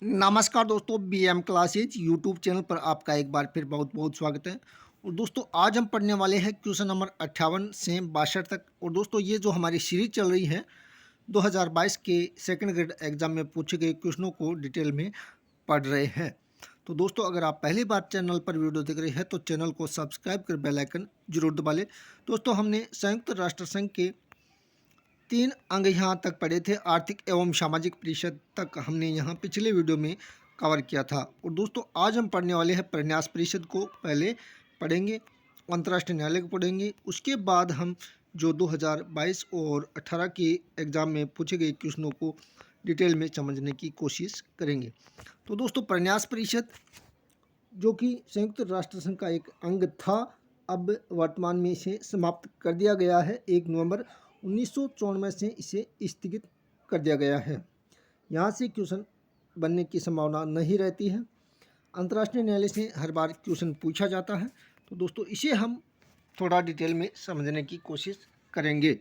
नमस्कार दोस्तों, BM classes YouTube channel पर आपका एक बार फिर बहुत बहुत स्वागत है। और दोस्तों आज हम पढ़ने वाले हैं क्वेश्चन नंबर 58 से 62 तक। और दोस्तों ये जो हमारी सीरीज चल रही है 2022 के सेकंड ग्रेड एग्जाम में पूछे गए क्वेश्चनों को डिटेल में पढ़ रहे हैं। तो दोस्तों अगर आप पहली बार चैनल पर वीडियो देख रहे हैं तो चैनल को सब्सक्राइब कर बेल आइकन जरूर दबा लें। दोस्तों हमने संयुक्त राष्ट्र संघ के 3 अंग यहाँ तक पढ़े थे। आर्थिक एवं सामाजिक परिषद तक हमने यहाँ पिछले वीडियो में कवर किया था। और दोस्तों आज हम पढ़ने वाले हैं प्रन्यास परिषद को पहले पढ़ेंगे, अंतर्राष्ट्रीय न्यायालय को पढ़ेंगे, उसके बाद हम जो 2022 और 18 के एग्ज़ाम में पूछे गए क्वेश्चनों को डिटेल में समझने की कोशिश करेंगे। तो दोस्तों प्रन्यास परिषद जो कि संयुक्त राष्ट्र संघ का एक अंग था, अब वर्तमान में इसे समाप्त कर दिया गया है। 1 नवंबर 1994 से इसे स्थगित कर दिया गया है। यहाँ से क्वेश्चन बनने की संभावना नहीं रहती है। अंतर्राष्ट्रीय न्यायालय से हर बार क्वेश्चन पूछा जाता है। तो दोस्तों इसे हम थोड़ा डिटेल में समझने की कोशिश करेंगे।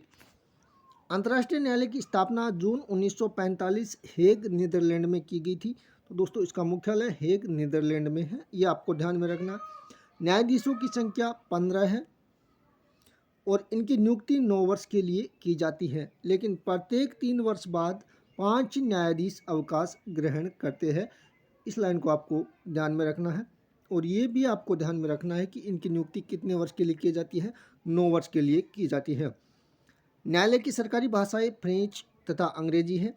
अंतर्राष्ट्रीय न्यायालय की स्थापना जून 1945 हेग नीदरलैंड में की गई थी। तो दोस्तों इसका मुख्यालय हेग नीदरलैंड में है, ये आपको ध्यान में रखना। न्यायाधीशों की संख्या 15 है और इनकी नियुक्ति 9 वर्ष के लिए की जाती है, लेकिन प्रत्येक 3 वर्ष बाद 5 न्यायाधीश अवकाश ग्रहण करते हैं। इस लाइन को आपको ध्यान में रखना है। और ये भी आपको ध्यान में रखना है कि इनकी नियुक्ति कितने वर्ष के लिए की जाती है, 9 वर्ष के लिए की जाती है। न्यायालय की सरकारी भाषाएं फ्रेंच तथा अंग्रेजी है।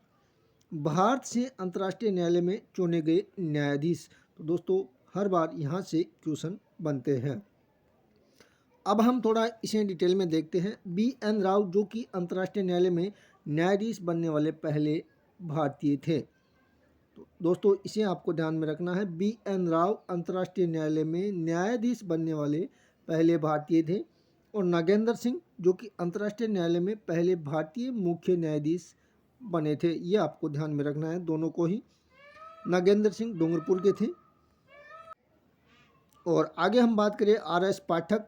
भारत से अंतर्राष्ट्रीय न्यायालय में चुने गए न्यायाधीश, तो दोस्तों हर बार यहाँ से क्वेश्चन बनते हैं। अब हम थोड़ा इसे डिटेल में देखते हैं। BN राव जो कि अंतर्राष्ट्रीय न्यायालय में न्यायाधीश बनने वाले पहले भारतीय थे। तो दोस्तों इसे आपको ध्यान में रखना है। BN राव अंतर्राष्ट्रीय न्यायालय में न्यायाधीश बनने वाले पहले भारतीय थे। और नागेंद्र सिंह जो कि अंतर्राष्ट्रीय न्यायालय में पहले भारतीय मुख्य न्यायाधीश बने थे। ये आपको ध्यान में रखना है, दोनों को ही। नागेंद्र सिंह डूंगरपुर के थे। और आगे हम बात करें RS पाठक,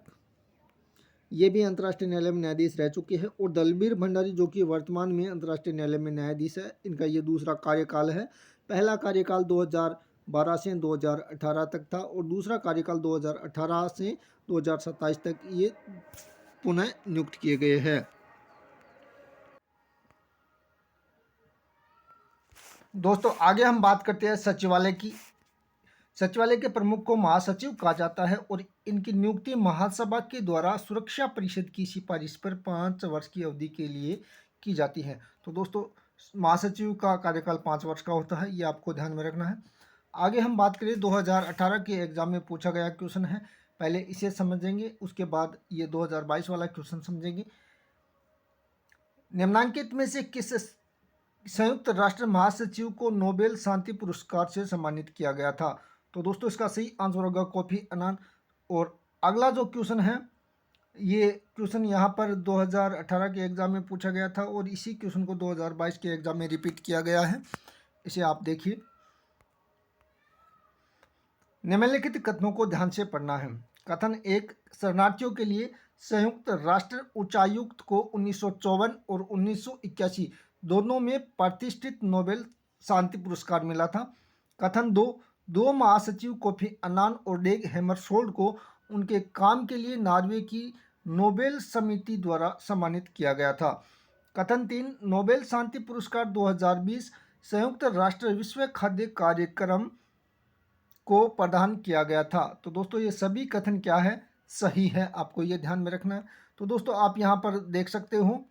ये भी अंतर्राष्ट्रीय न्यायालय में न्यायाधीश रह चुके हैं। और दलबीर भंडारी जो कि वर्तमान में अंतर्राष्ट्रीय न्यायालय में न्यायाधीश है, इनका ये दूसरा कार्यकाल है। पहला कार्यकाल 2012 से 2018 तक था और दूसरा कार्यकाल 2018 से 2027 तक ये पुनः नियुक्त किए गए हैं। दोस्तों आगे हम बात करते हैं सचिवालय की। सचिवालय के प्रमुख को महासचिव कहा जाता है और इनकी नियुक्ति महासभा के द्वारा सुरक्षा परिषद की सिफारिश पर 5 वर्ष की अवधि के लिए की जाती है। तो दोस्तों महासचिव का कार्यकाल 5 वर्ष का होता है, ये आपको ध्यान में रखना है। आगे हम बात करें 2018 के एग्जाम में पूछा गया क्वेश्चन है, पहले इसे समझेंगे, उसके बाद ये 2022 वाला क्वेश्चन समझेंगे। निम्नांकित में से किस संयुक्त राष्ट्र महासचिव को नोबेल शांति पुरस्कार से सम्मानित किया गया था? तो दोस्तों इसका सही आंसर होगा कोफी अन्नान। और अगला जो क्वेश्चन है, ये क्वेश्चन यहाँ पर 2018 के एग्जाम में पूछा गया था और इसी क्वेश्चन को 2022 के एग्जाम में रिपीट किया गया है। इसे आप देखिए। निम्नलिखित कथनों को ध्यान से पढ़ना है। कथन 1, शरणार्थियों के लिए संयुक्त राष्ट्र उच्चायुक्त को 1954 और 1981 दोनों में प्रतिष्ठित नोबेल शांति पुरस्कार मिला था। कथन 2, दो महासचिव कोफी अन्नान और डेग हैमरशोल्ड को उनके काम के लिए नॉर्वे की नोबेल समिति द्वारा सम्मानित किया गया था। कथन 3, नोबेल शांति पुरस्कार 2020 संयुक्त राष्ट्र विश्व खाद्य कार्यक्रम को प्रदान किया गया था। तो दोस्तों ये सभी कथन क्या है, सही है, आपको ये ध्यान में रखना है। तो दोस्तों आप यहाँ पर देख सकते हो,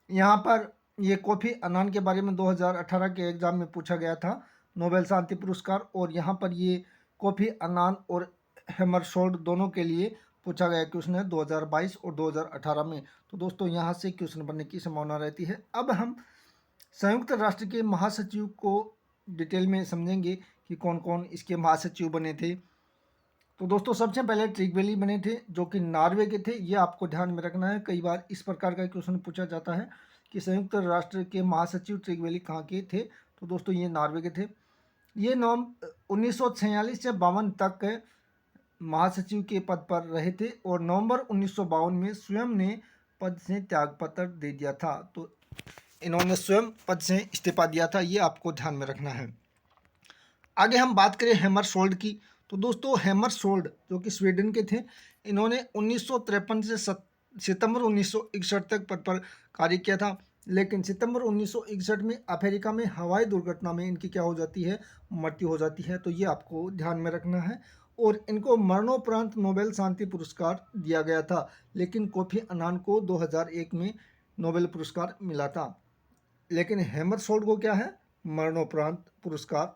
यहाँ पर ये कोफी अन्नान के बारे में 2018 के एग्जाम में पूछा गया था, नोबेल शांति पुरस्कार। और यहाँ पर ये कोफी अन्नान और हैमरशोल्ड दोनों के लिए पूछा गया क्वेश्चन है 2022 और 2018 में। तो दोस्तों यहाँ से क्वेश्चन बनने की संभावना रहती है। अब हम संयुक्त राष्ट्र के महासचिव को डिटेल में समझेंगे कि कौन कौन इसके महासचिव बने थे। तो दोस्तों सबसे पहले ट्रिगवेली बने थे जो कि नॉर्वे के थे, ये आपको ध्यान में रखना है। कई बार इस प्रकार का क्वेश्चन पूछा जाता है कि संयुक्त राष्ट्र के महासचिव ट्रिगवेली कहाँ के थे। तो दोस्तों ये नॉर्वे के थे। ये 1946 से 52 तक महासचिव के पद पर रहे थे और नवंबर 1952 में स्वयं ने पद से त्यागपत्र दे दिया था। तो इन्होंने स्वयं पद से इस्तीफा दिया था, ये आपको ध्यान में रखना है। आगे हम बात करें हैमरसोल्ड की, तो दोस्तों हैमरसोल्ड जो कि स्वीडन के थे, इन्होंने 1953 से सितंबर 1961 तक पद पर कार्य किया था। लेकिन सितंबर 1961 में अमेरिका में हवाई दुर्घटना में इनकी क्या हो जाती है, मृत्यु हो जाती है। तो ये आपको ध्यान में रखना है। और इनको मरणोपरांत नोबेल शांति पुरस्कार दिया गया था, लेकिन कोफी अन्नान को 2001 में नोबेल पुरस्कार मिला था। लेकिन हैमरसोल्ड को क्या है, मरणोपरांत पुरस्कार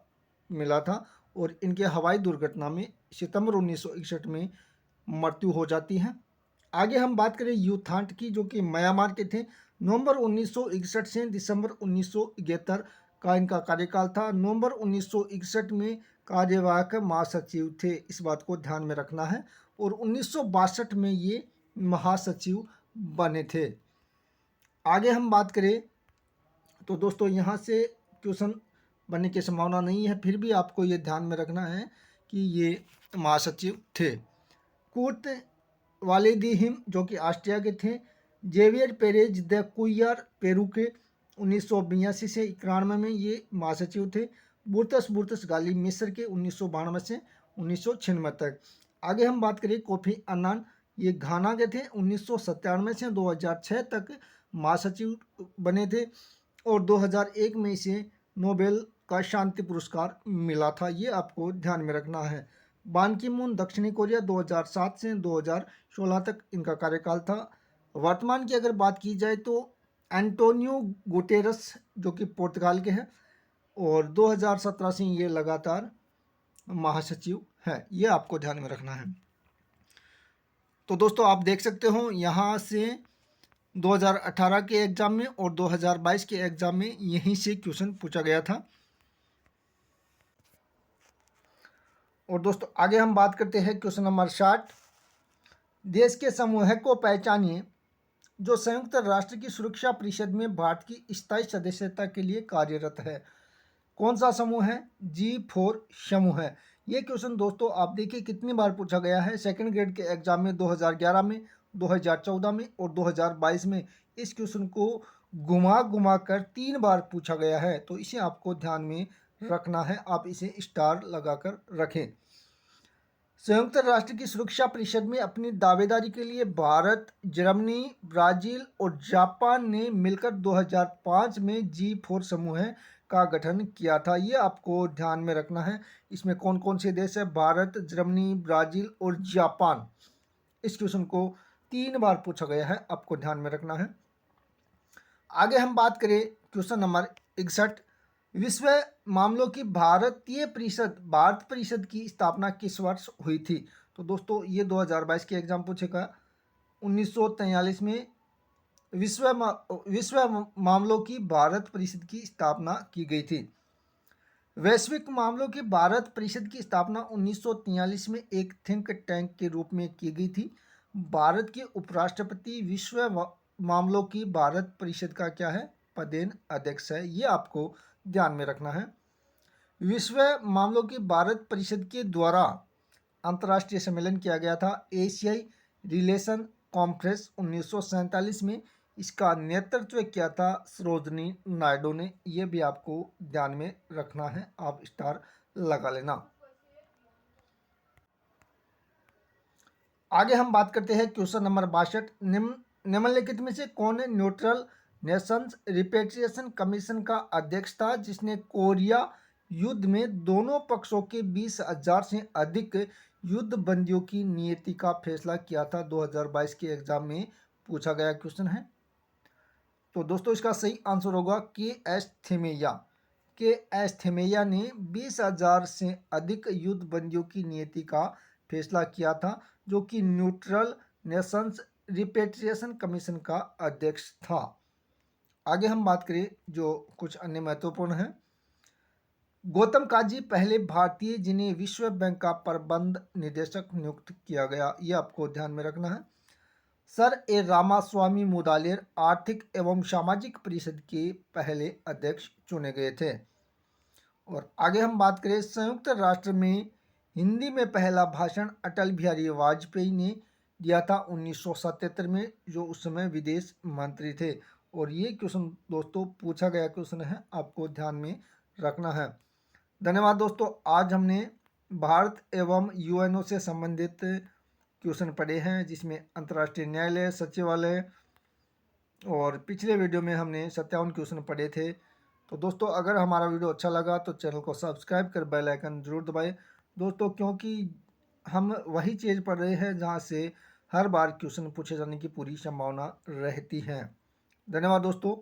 मिला था। और इनके हवाई दुर्घटना में सितंबर 1961 में मृत्यु हो जाती है। आगे हम बात करें यूथांट की, जो कि म्यांमार के थे। नवंबर 1961 से दिसंबर 1971 का इनका कार्यकाल था। नवंबर 1961 में कार्यवाहक महासचिव थे, इस बात को ध्यान में रखना है। और 1962 में ये महासचिव बने थे। आगे हम बात करें तो दोस्तों यहाँ से क्वेश्चन बनने की संभावना नहीं है, फिर भी आपको ये ध्यान में रखना है कि ये महासचिव थे। कूट वालिदिहिम जो कि ऑस्ट्रिया के थे। जेवियर पेरेज द कुयर पेरू के 1982 से 91 में ये महासचिव थे। बुर्तस बुर्तस गाली मिस्र के 1992 से 1996 तक। आगे हम बात करें कोफी अन्नान, ये घाना के थे। 1997 से 2006 तक महासचिव बने थे। और 2001 में इसे नोबेल का शांति पुरस्कार मिला था, ये आपको ध्यान में रखना है। बान की मून दक्षिणी कोरिया 2007 से 2016 तक इनका कार्यकाल था। वर्तमान की अगर बात की जाए तो एंटोनियो गुटेरस जो कि पुर्तगाल के हैं, और 2017 से ये लगातार महासचिव है, ये आपको ध्यान में रखना है। तो दोस्तों आप देख सकते हो यहाँ से 2018 के एग्ज़ाम में और 2022 के एग्ज़ाम में यहीं से क्वेश्चन पूछा गया था। और दोस्तों आगे हम बात करते हैं क्वेश्चन नंबर 60। देश के समूह को पहचानिए जो संयुक्त राष्ट्र की सुरक्षा परिषद में भारत की स्थायी सदस्यता के लिए कार्यरत है। कौन सा समूह है? G4 समूह है। ये क्वेश्चन दोस्तों आप देखिए कितनी बार पूछा गया है। सेकंड ग्रेड के एग्जाम में 2011 में, 2014 में और 2022 में इस क्वेश्चन को घुमा घुमा कर 3 बार पूछा गया है। तो इसे आपको ध्यान में रखना है, आप इसे स्टार लगाकर रखें। संयुक्त राष्ट्र की सुरक्षा परिषद में अपनी दावेदारी के लिए भारत, जर्मनी, ब्राज़ील और जापान ने मिलकर 2005 में G4 समूह का गठन किया था। ये आपको ध्यान में रखना है। इसमें कौन कौन से देश है? भारत, जर्मनी, ब्राज़ील और जापान। इस क्वेश्चन को 3 बार पूछा गया है, आपको ध्यान में रखना है। आगे हम बात करें क्वेश्चन नंबर 61। विश्व मामलों की भारतीय परिषद, भारत परिषद की स्थापना किस वर्ष हुई थी? तो दोस्तों ये 2022 के एग्जाम पूछेगा। 1943 में विश्व मामलों की भारत परिषद की स्थापना की गई थी। वैश्विक मामलों की भारत परिषद की स्थापना 1943 में एक थिंक टैंक के रूप में की गई थी। भारत के उपराष्ट्रपति विश्व मामलों की भारत परिषद का क्या है? पदेन अध्यक्ष है। ये आपको ध्यान में रखना है। विश्व मामलों की भारत परिषद के द्वारा अंतर्राष्ट्रीय सम्मेलन किया गया था एशियाई रिलेशन कॉन्फ्रेंस 1947 में। इसका नेतृत्व किया था सरोजनी नायडू ने। यह भी आपको ध्यान में रखना है, आप स्टार लगा लेना। आगे हम बात करते हैं क्वेश्चन नंबर 62। निम्नलिखित में से कौन न्यूट्रल नेशंस रिपेट्रिएशन कमीशन का अध्यक्ष था जिसने कोरिया युद्ध में दोनों पक्षों के 20,000 से अधिक युद्ध बंदियों की नियति का फैसला किया था? 2022 के एग्जाम में पूछा गया क्वेश्चन है। तो दोस्तों इसका सही आंसर होगा के.एस. थिमैया। के.एस. थिमैया ने 20,000 से अधिक युद्ध बंदियों की नियति का फैसला किया था, जो कि न्यूट्रल नेशंस रिपेट्रिएशन कमीशन का अध्यक्ष था। आगे हम बात करें जो कुछ अन्य महत्वपूर्ण है। गौतम काजी पहले भारतीय जिन्हें विश्व बैंक का प्रबंध निदेशक नियुक्त किया गया, ये आपको ध्यान में रखना है। सर ए रामास्वामी मुदालियर आर्थिक एवं सामाजिक परिषद के पहले अध्यक्ष चुने गए थे। और आगे हम बात करें संयुक्त राष्ट्र में हिंदी में पहला भाषण अटल बिहारी वाजपेयी ने दिया था 1977 में, जो उस समय विदेश मंत्री थे। और ये क्वेश्चन दोस्तों पूछा गया क्वेश्चन है, आपको ध्यान में रखना है। धन्यवाद दोस्तों। आज हमने भारत एवं यूएनओ से संबंधित क्वेश्चन पढ़े हैं, जिसमें अंतर्राष्ट्रीय न्यायालय, सचिवालय और पिछले वीडियो में हमने 57 क्वेश्चन पढ़े थे। तो दोस्तों, अगर हमारा वीडियो अच्छा लगा तो चैनल को सब्सक्राइब कर बेल आइकन जरूर दबाएं दोस्तों, क्योंकि हम वही चीज़ पढ़ रहे हैं जहां से हर बार क्वेश्चन पूछे जाने की पूरी संभावना रहती है। धन्यवाद दोस्तों।